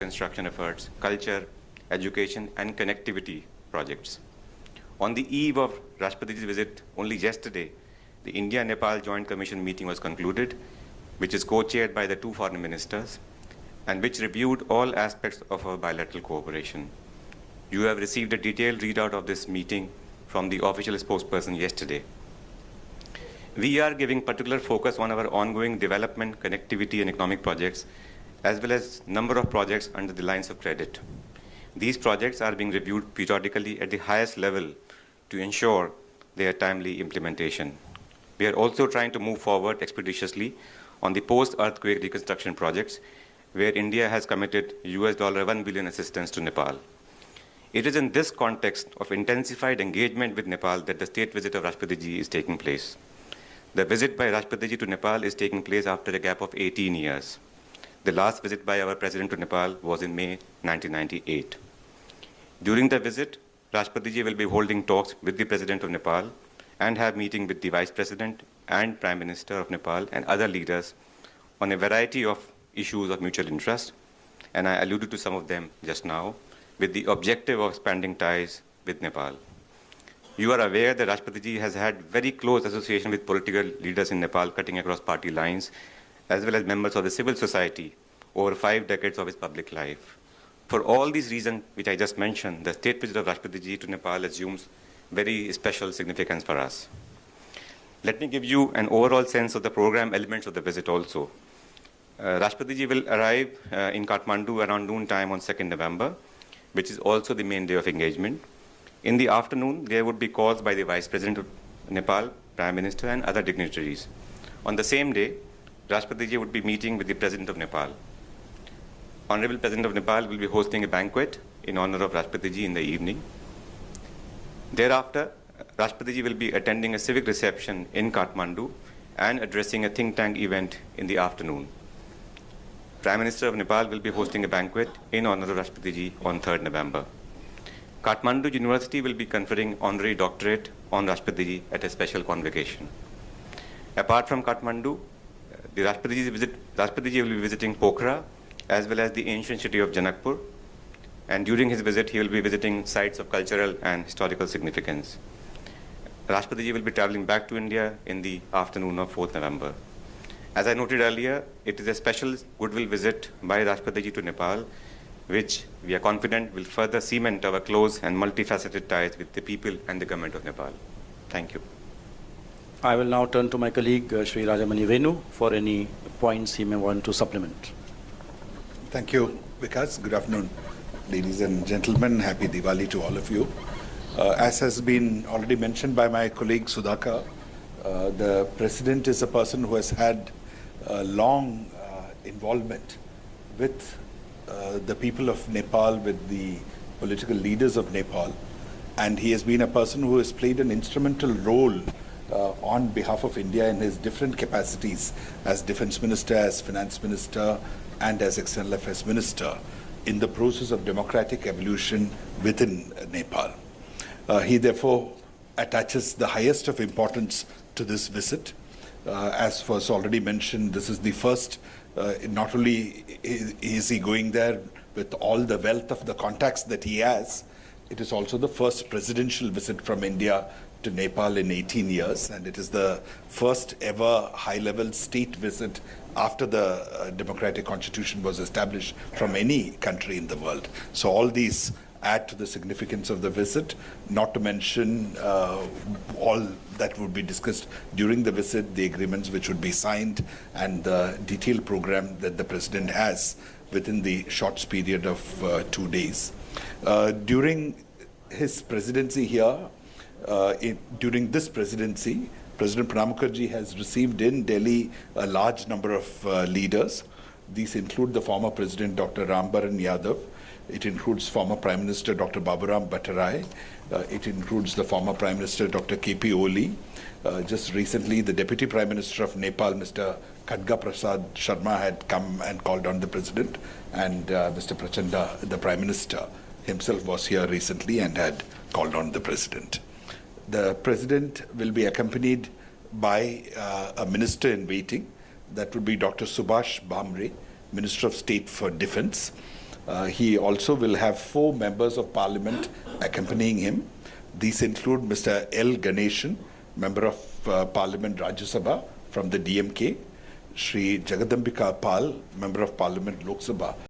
construction efforts, culture, education, and connectivity projects. On the eve of Rashtrapatiji's visit, only yesterday, the India-Nepal Joint Commission meeting was concluded, which is co-chaired by the two foreign ministers, and which reviewed all aspects of our bilateral cooperation. You have received a detailed readout of this meeting from the official spokesperson yesterday. We are giving particular focus on our ongoing development, connectivity, and economic projects, as well as number of projects under the lines of credit. These projects are being reviewed periodically at the highest level to ensure their timely implementation. We are also trying to move forward expeditiously on the post-earthquake reconstruction projects, where India has committed $1 billion assistance to Nepal. It is in this context of intensified engagement with Nepal that the state visit of Rashtrapatiji is taking place. The visit by Rashtrapatiji to Nepal is taking place after a gap of 18 years. The last visit by our president to Nepal was in May 1998. During the visit, Rashtrapatiji will be holding talks with the president of Nepal and have meeting with the vice president and prime minister of Nepal and other leaders on a variety of issues of mutual interest, and I alluded to some of them just now, with the objective of expanding ties with Nepal. You are aware that Rashtrapatiji has had very close association with political leaders in Nepal cutting across party lines, as well as members of the civil society over 5 decades of his public life. For all these reasons which I just mentioned, the state visit of Rashtrapatiji to Nepal assumes very special significance for us. Let me give you an overall sense of the program elements of the visit also. Rashtrapatiji will arrive in Kathmandu around noon time on 2nd November, which is also the main day of engagement. In the afternoon, there would be calls by the Vice President of Nepal, Prime Minister, and other dignitaries. On the same day, Rashtrapatiji would be meeting with the President of Nepal. Honorable President of Nepal will be hosting a banquet in honor of Rashtrapatiji in the evening. Thereafter, Rashtrapatiji will be attending a civic reception in Kathmandu and addressing a think tank event in the afternoon. Prime Minister of Nepal will be hosting a banquet in honor of Rashtrapatiji on 3rd November. Kathmandu University will be conferring honorary doctorate on Rashtrapatiji at a special convocation. Apart from Kathmandu, the Rashtrapatiji will be visiting Pokhara as well as the ancient city of Janakpur, and during his visit he will be visiting sites of cultural and historical significance. Rashtrapatiji will be traveling back to India in the afternoon of 4th November. As I noted earlier, it is a special goodwill visit by Rashtrapatiji to Nepal, which we are confident will further cement our close and multifaceted ties with the people and the government of Nepal. Thank you. I will now turn to my colleague, Sri Rajamani Venu, for any points he may want to supplement. Thank you, Vikas. Good afternoon, ladies and gentlemen. Happy Diwali to all of you. As has been already mentioned by my colleague Sudhakar, the President is a person who has had long involvement with the people of Nepal, with the political leaders of Nepal, and he has been a person who has played an instrumental role on behalf of India in his different capacities as Defense Minister, as Finance Minister, and as External Affairs Minister in the process of democratic evolution within Nepal. He therefore attaches the highest of importance to this visit. As was already mentioned, this is the first, not only is he going there with all the wealth of the contacts that he has, it is also the first presidential visit from India to Nepal in 18 years, and it is the first ever high-level state visit after the democratic constitution was established from any country in the world. So all these add to the significance of the visit, not to mention all that would be discussed during the visit, the agreements which would be signed, and the detailed program that the President has within the short period of 2 days. During his presidency here, during this presidency, President Pranab Mukherjee has received in Delhi a large number of leaders. These include the former President Dr. Rambaran Yadav. It includes former Prime Minister Dr. Baburam Bhattarai. It includes the former Prime Minister Dr. K.P. Oli. Just recently, the Deputy Prime Minister of Nepal, Mr. Khadga Prasad Sharma, had come and called on the President, and Mr. Prachanda, the Prime Minister himself, was here recently and had called on the President. The President will be accompanied by a Minister in waiting. That would be Dr. Subhash Bhamre, Minister of State for Defense. He also will have 4 members of parliament accompanying him. These include Mr. L. Ganeshan, Member of Parliament Rajya Sabha from the DMK, Shri Jagadambika Pal, Member of Parliament Lok Sabha